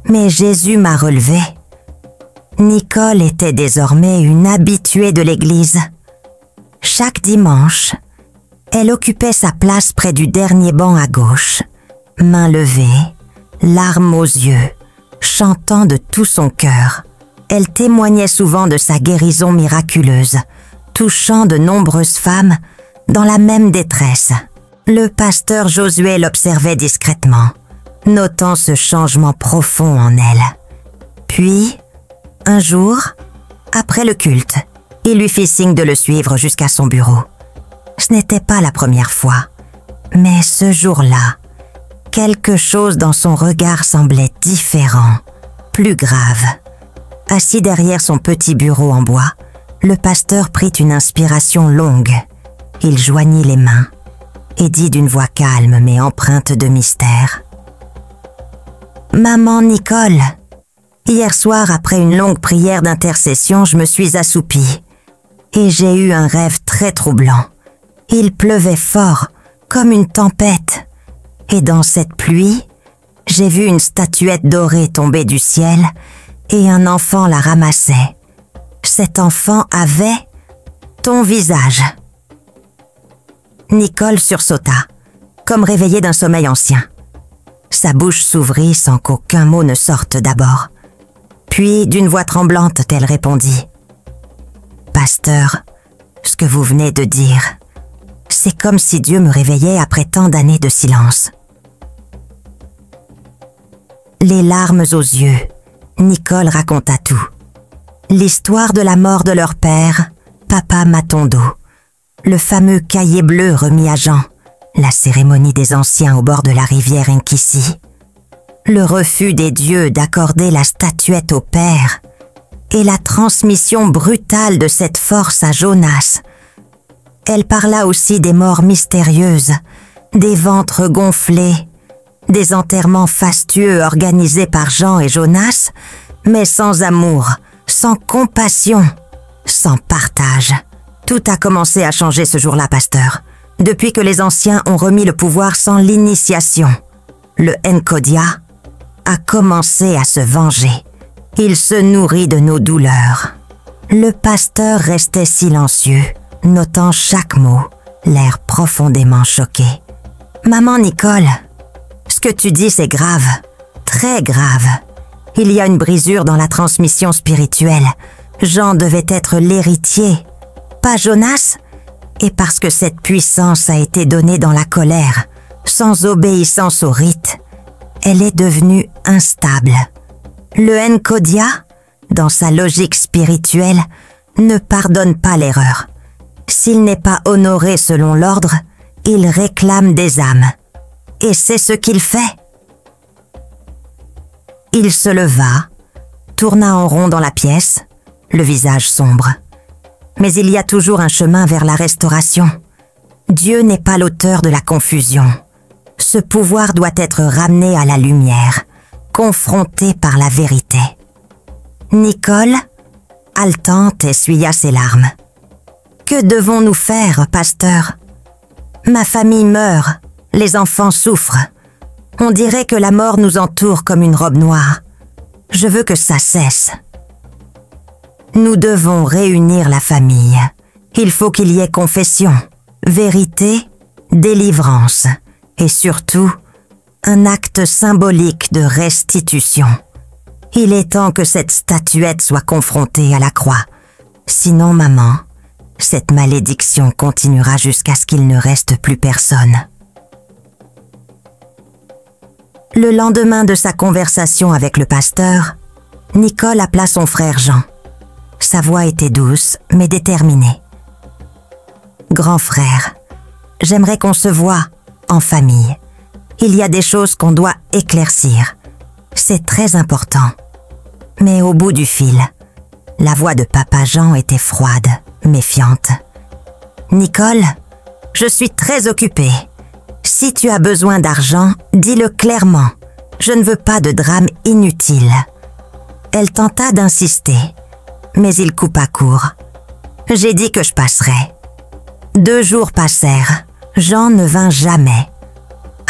mais Jésus m'a relevée. » Nicole était désormais une habituée de l'église. Chaque dimanche, elle occupait sa place près du dernier banc à gauche, main levée, larmes aux yeux, chantant de tout son cœur. Elle témoignait souvent de sa guérison miraculeuse, touchant de nombreuses femmes dans la même détresse. Le pasteur Josué l'observait discrètement, notant ce changement profond en elle. Puis, un jour, après le culte, il lui fit signe de le suivre jusqu'à son bureau. Ce n'était pas la première fois, mais ce jour-là, quelque chose dans son regard semblait différent, plus grave. Assis derrière son petit bureau en bois, le pasteur prit une inspiration longue. Il joignit les mains et dit d'une voix calme mais empreinte de mystère. « Maman Nicole, hier soir après une longue prière d'intercession, je me suis assoupie et j'ai eu un rêve très troublant. Il pleuvait fort, comme une tempête, et dans cette pluie, j'ai vu une statuette dorée tomber du ciel et un enfant la ramassait. Cet enfant avait ton visage. » Nicole sursauta, comme réveillée d'un sommeil ancien. Sa bouche s'ouvrit sans qu'aucun mot ne sorte d'abord. Puis, d'une voix tremblante, elle répondit « Pasteur, ce que vous venez de dire, c'est comme si Dieu me réveillait après tant d'années de silence. » Les larmes aux yeux, Nicole raconta tout. L'histoire de la mort de leur père, Papa Matondo, le fameux cahier bleu remis à Jean, la cérémonie des anciens au bord de la rivière Nkisi, le refus des dieux d'accorder la statuette au père et la transmission brutale de cette force à Jonas. Elle parla aussi des morts mystérieuses, des ventres gonflés, des enterrements fastueux organisés par Jean et Jonas, mais sans amour, sans compassion, sans partage. Tout a commencé à changer ce jour-là, pasteur, depuis que les anciens ont remis le pouvoir sans l'initiation. Le Nkodia a commencé à se venger. Il se nourrit de nos douleurs. Le pasteur restait silencieux, notant chaque mot, l'air profondément choqué. « Maman Nicole, ce que tu dis c'est grave, très grave. Il y a une brisure dans la transmission spirituelle. Jean devait être l'héritier, pas Jonas, et parce que cette puissance a été donnée dans la colère, sans obéissance au rite, elle est devenue instable. Le Nkodia, dans sa logique spirituelle, ne pardonne pas l'erreur. S'il n'est pas honoré selon l'ordre, il réclame des âmes. Et c'est ce qu'il fait. Il se leva, tourna en rond dans la pièce, le visage sombre. Mais il y a toujours un chemin vers la restauration. Dieu n'est pas l'auteur de la confusion. Ce pouvoir doit être ramené à la lumière, confronté par la vérité. Nicole, haletante, essuya ses larmes. « Que devons-nous faire, pasteur ? Ma famille meurt, les enfants souffrent. On dirait que la mort nous entoure comme une robe noire. Je veux que ça cesse. Nous devons réunir la famille. Il faut qu'il y ait confession, vérité, délivrance et surtout un acte symbolique de restitution. Il est temps que cette statuette soit confrontée à la croix. Sinon, maman, cette malédiction continuera jusqu'à ce qu'il ne reste plus personne. » Le lendemain de sa conversation avec le pasteur, Nicole appela son frère Jean. Sa voix était douce, mais déterminée. « Grand frère, j'aimerais qu'on se voie en famille. Il y a des choses qu'on doit éclaircir. C'est très important. » Mais au bout du fil, la voix de papa Jean était froide, méfiante. « Nicole, je suis très occupée. Si tu as besoin d'argent, dis-le clairement. Je ne veux pas de drame inutile. » Elle tenta d'insister, mais il coupa court. J'ai dit que je passerais. 2 jours passèrent. Jean ne vint jamais.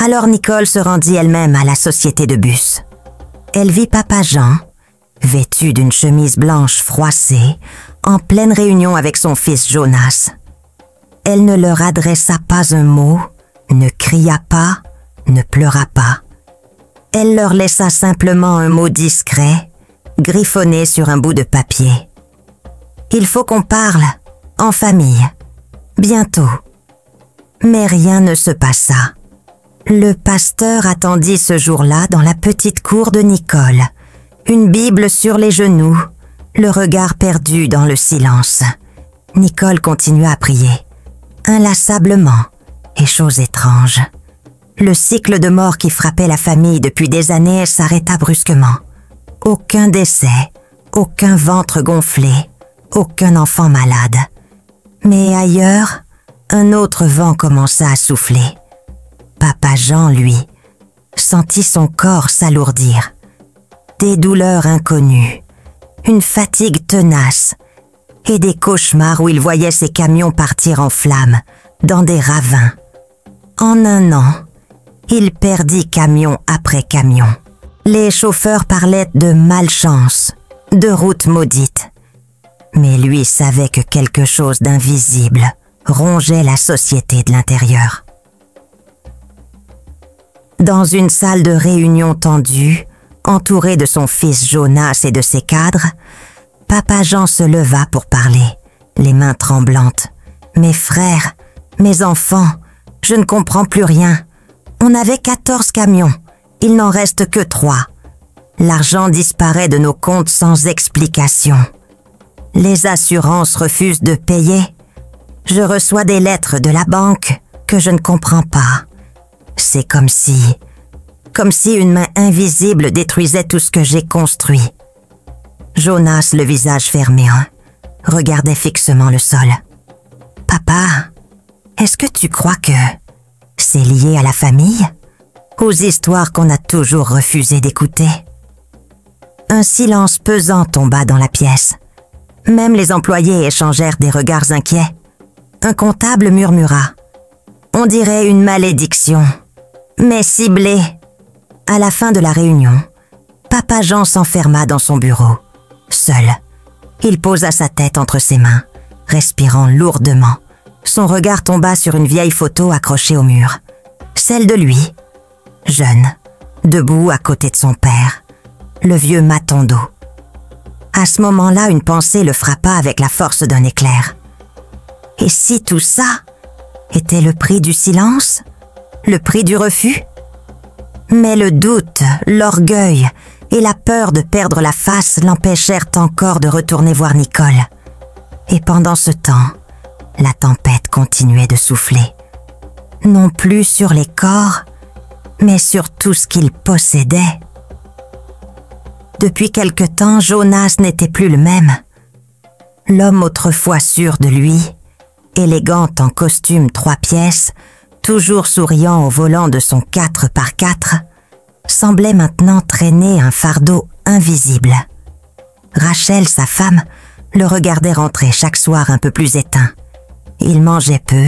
Alors Nicole se rendit elle-même à la société de bus. Elle vit papa Jean, vêtu d'une chemise blanche froissée, en pleine réunion avec son fils Jonas. Elle ne leur adressa pas un mot, ne cria pas, ne pleura pas. Elle leur laissa simplement un mot discret, griffonné sur un bout de papier. « Il faut qu'on parle, en famille, bientôt. » Mais rien ne se passa. Le pasteur attendit ce jour-là dans la petite cour de Nicole, une Bible sur les genoux, le regard perdu dans le silence. Nicole continua à prier, inlassablement, et chose étrange. Le cycle de mort qui frappait la famille depuis des années s'arrêta brusquement. Aucun décès, aucun ventre gonflé, aucun enfant malade. Mais ailleurs, un autre vent commença à souffler. Papa Jean, lui, sentit son corps s'alourdir. Des douleurs inconnues, une fatigue tenace et des cauchemars où il voyait ses camions partir en flammes dans des ravins. En un an, il perdit camion après camion. Les chauffeurs parlaient de malchance, de route maudite. Mais lui savait que quelque chose d'invisible rongeait la société de l'intérieur. Dans une salle de réunion tendue, entouré de son fils Jonas et de ses cadres, papa Jean se leva pour parler, les mains tremblantes. « Mes frères, mes enfants, je ne comprends plus rien. On avait 14 camions, il n'en reste que 3. L'argent disparaît de nos comptes sans explication. Les assurances refusent de payer. Je reçois des lettres de la banque que je ne comprends pas. C'est comme si une main invisible détruisait tout ce que j'ai construit. Jonas, le visage fermé, regardait fixement le sol. « Papa, est-ce que tu crois que c'est lié à la famille? Aux histoires qu'on a toujours refusé d'écouter ?» Un silence pesant tomba dans la pièce. Même les employés échangèrent des regards inquiets. Un comptable murmura. « On dirait une malédiction, mais ciblée. » À la fin de la réunion, Papa Jean s'enferma dans son bureau. Seul, il posa sa tête entre ses mains, respirant lourdement. Son regard tomba sur une vieille photo accrochée au mur. Celle de lui, jeune, debout à côté de son père, le vieux Matondo. À ce moment-là, une pensée le frappa avec la force d'un éclair. Et si tout ça était le prix du silence? Le prix du refus? Mais le doute, l'orgueil et la peur de perdre la face l'empêchèrent encore de retourner voir Nicole. Et pendant ce temps, la tempête continuait de souffler. Non plus sur les corps, mais sur tout ce qu'il possédait. Depuis quelque temps, Jonas n'était plus le même. L'homme autrefois sûr de lui, élégant en costume 3 pièces, toujours souriant au volant de son 4x4, semblait maintenant traîner un fardeau invisible. Rachel, sa femme, le regardait rentrer chaque soir un peu plus éteint. Il mangeait peu,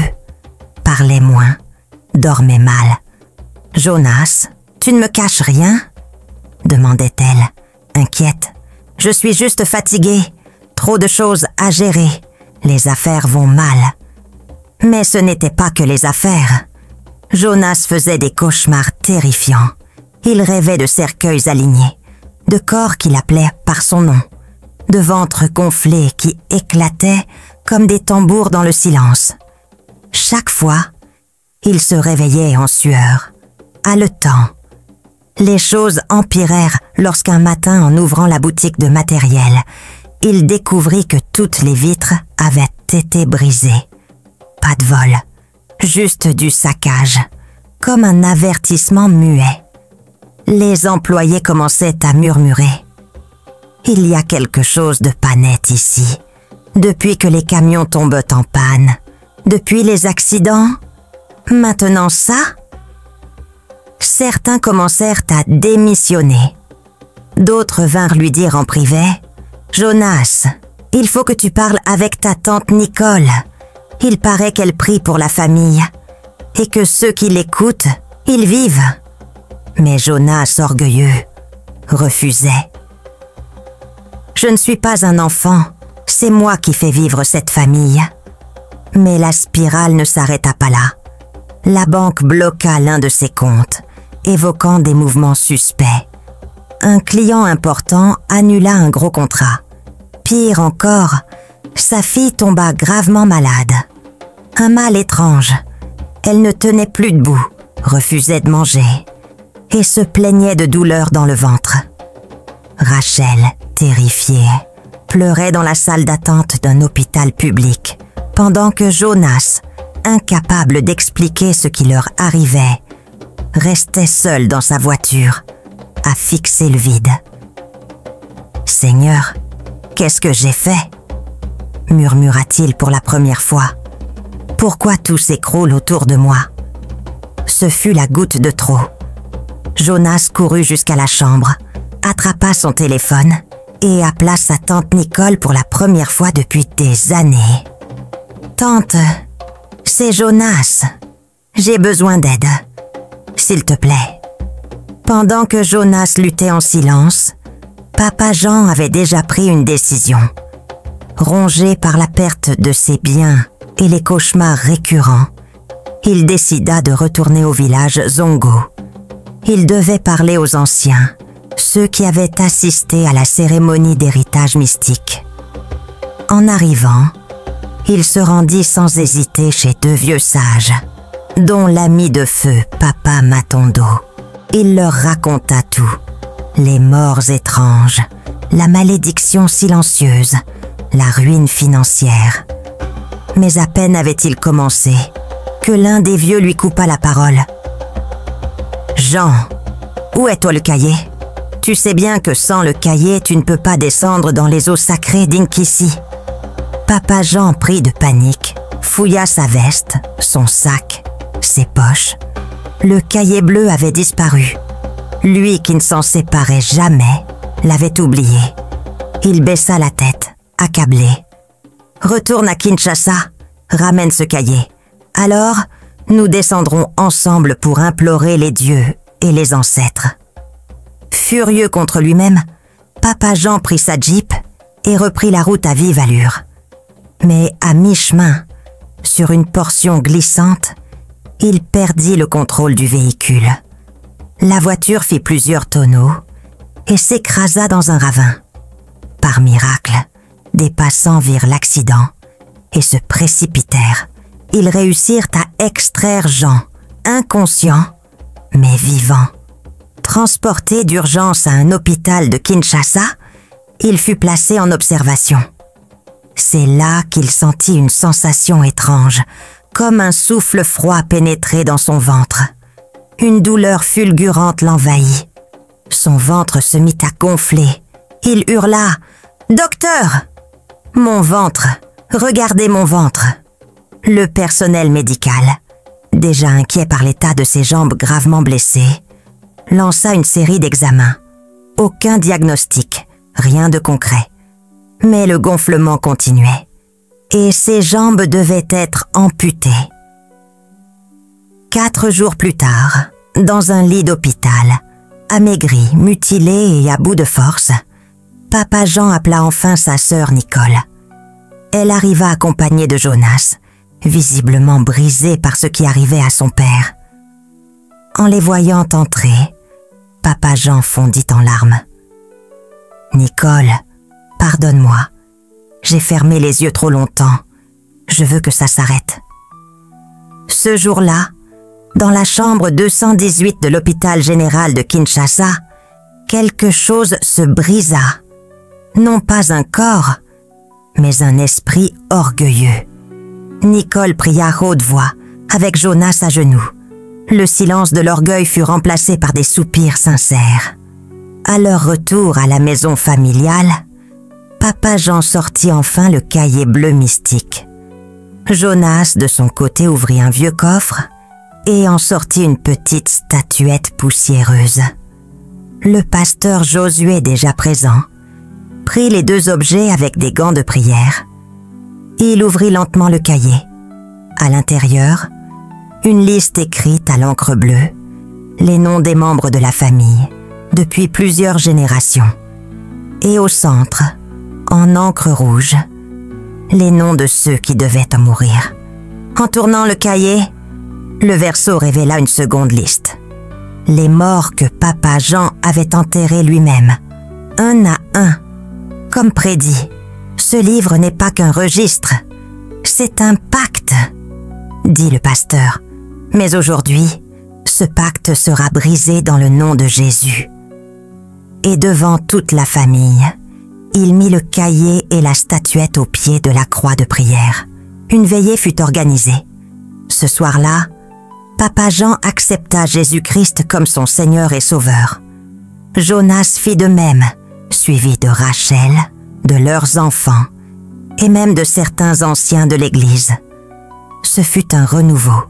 parlait moins, dormait mal. « Jonas, tu ne me caches rien ?» demandait-elle, inquiète. « Je suis juste fatiguée, trop de choses à gérer, les affaires vont mal. » Mais ce n'était pas que les affaires. Jonas faisait des cauchemars terrifiants. Il rêvait de cercueils alignés, de corps qu'il appelait par son nom, de ventres gonflés qui éclataient comme des tambours dans le silence. Chaque fois, il se réveillait en sueur, haletant. Les choses empirèrent lorsqu'un matin, en ouvrant la boutique de matériel, il découvrit que toutes les vitres avaient été brisées. Pas de vol, juste du saccage, comme un avertissement muet. Les employés commençaient à murmurer. « Il y a quelque chose de pas net ici. Depuis que les camions tombent en panne, depuis les accidents, maintenant ça ?» Certains commencèrent à démissionner. D'autres vinrent lui dire en privé « Jonas, il faut que tu parles avec ta tante Nicole. Il paraît qu'elle prie pour la famille et que ceux qui l'écoutent, ils vivent. » Mais Jonas, orgueilleux, refusait. « Je ne suis pas un enfant, c'est moi qui fais vivre cette famille. » Mais la spirale ne s'arrêta pas là. La banque bloqua l'un de ses comptes, évoquant des mouvements suspects. Un client important annula un gros contrat. Pire encore, sa fille tomba gravement malade. Un mal étrange. Elle ne tenait plus debout, refusait de manger et se plaignait de douleurs dans le ventre. Rachel, terrifiée, pleurait dans la salle d'attente d'un hôpital public, pendant que Jonas, incapable d'expliquer ce qui leur arrivait, restait seul dans sa voiture, à fixer le vide. « Seigneur, qu'est-ce que j'ai fait ?» murmura-t-il pour la première fois. « Pourquoi tout s'écroule autour de moi ?» Ce fut la goutte de trop. Jonas courut jusqu'à la chambre, attrapa son téléphone et appela sa tante Nicole pour la première fois depuis des années. « Tante, c'est Jonas. J'ai besoin d'aide. S'il te plaît. » Pendant que Jonas luttait en silence, Papa Jean avait déjà pris une décision. Rongé par la perte de ses biens et les cauchemars récurrents, il décida de retourner au village Zongo. Il devait parler aux anciens, ceux qui avaient assisté à la cérémonie d'héritage mystique. En arrivant, il se rendit sans hésiter chez 2 vieux sages, dont l'ami de feu, Papa Matondo. Il leur raconta tout, les morts étranges, la malédiction silencieuse, la ruine financière. Mais à peine avait-il commencé que l'un des vieux lui coupa la parole. « Jean, où est toi le cahier? Tu sais bien que sans le cahier, tu ne peux pas descendre dans les eaux sacrées d'Inkisi. » Papa Jean prit de panique, fouilla sa veste, son sac, ses poches. Le cahier bleu avait disparu. Lui qui ne s'en séparait jamais, l'avait oublié. Il baissa la tête, accablé. « Retourne à Kinshasa, ramène ce cahier. Alors, nous descendrons ensemble pour implorer les dieux et les ancêtres. » Furieux contre lui-même, Papa Jean prit sa jeep et reprit la route à vive allure. Mais à mi-chemin, sur une portion glissante, il perdit le contrôle du véhicule. La voiture fit plusieurs tonneaux et s'écrasa dans un ravin. Par miracle, des passants virent l'accident et se précipitèrent. Ils réussirent à extraire Jean, inconscient, mais vivant. Transporté d'urgence à un hôpital de Kinshasa, il fut placé en observation. C'est là qu'il sentit une sensation étrange, comme un souffle froid pénétrer dans son ventre. Une douleur fulgurante l'envahit. Son ventre se mit à gonfler. Il hurla « Docteur ! Mon ventre! Regardez mon ventre !» Le personnel médical, déjà inquiet par l'état de ses jambes gravement blessées, lança une série d'examens. Aucun diagnostic, rien de concret. Mais le gonflement continuait, et ses jambes devaient être amputées. 4 jours plus tard, dans un lit d'hôpital, amaigri, mutilé et à bout de force, Papa Jean appela enfin sa sœur Nicole. Elle arriva accompagnée de Jonas, visiblement brisé par ce qui arrivait à son père. En les voyant entrer, Papa Jean fondit en larmes. « Nicole, pardonne-moi. J'ai fermé les yeux trop longtemps. Je veux que ça s'arrête. » Ce jour-là, dans la chambre 218 de l'hôpital général de Kinshasa, quelque chose se brisa. Non pas un corps, mais un esprit orgueilleux. Nicole pria à haute voix, avec Jonas à genoux. Le silence de l'orgueil fut remplacé par des soupirs sincères. À leur retour à la maison familiale, Papa Jean sortit enfin le cahier bleu mystique. Jonas, de son côté, ouvrit un vieux coffre et en sortit une petite statuette poussiéreuse. Le pasteur Josué, déjà présent, prit les 2 objets avec des gants de prière. Il ouvrit lentement le cahier. À l'intérieur, une liste écrite à l'encre bleue, les noms des membres de la famille, depuis plusieurs générations. Et au centre, en encre rouge, les noms de ceux qui devaient en mourir. En tournant le cahier, le verso révéla une seconde liste. Les morts que Papa Jean avait enterrés lui-même, un à un. Comme prédit, ce livre n'est pas qu'un registre, c'est un pacte, dit le pasteur. Mais aujourd'hui, ce pacte sera brisé dans le nom de Jésus. Et devant toute la famille, il mit le cahier et la statuette au pied de la croix de prière. Une veillée fut organisée. Ce soir-là, Papa Jean accepta Jésus-Christ comme son Seigneur et Sauveur. Jonas fit de même, suivi de Rachel, de leurs enfants, et même de certains anciens de l'Église. Ce fut un renouveau.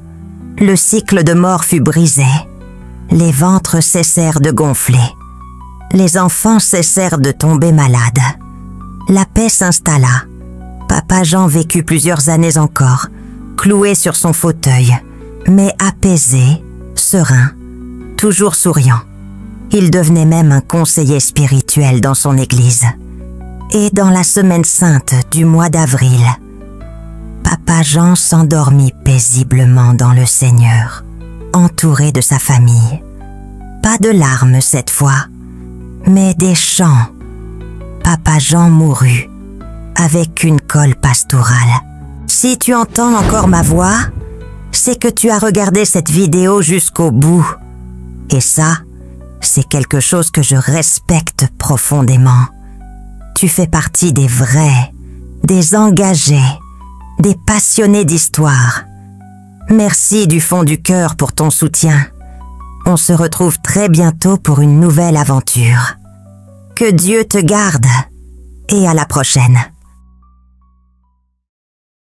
Le cycle de mort fut brisé. Les ventres cessèrent de gonfler. Les enfants cessèrent de tomber malades. La paix s'installa. Papa Jean vécut plusieurs années encore, cloué sur son fauteuil, mais apaisé, serein, toujours souriant. Il devenait même un conseiller spirituel dans son église. Et dans la semaine sainte du mois d'avril, Papa Jean s'endormit paisiblement dans le Seigneur, entouré de sa famille. Pas de larmes cette fois, mais des chants. Papa Jean mourut, avec une colle pastorale. Si tu entends encore ma voix, c'est que tu as regardé cette vidéo jusqu'au bout. Et ça, c'est quelque chose que je respecte profondément. Tu fais partie des vrais, des engagés, des passionnés d'histoire. Merci du fond du cœur pour ton soutien. On se retrouve très bientôt pour une nouvelle aventure. Que Dieu te garde et à la prochaine.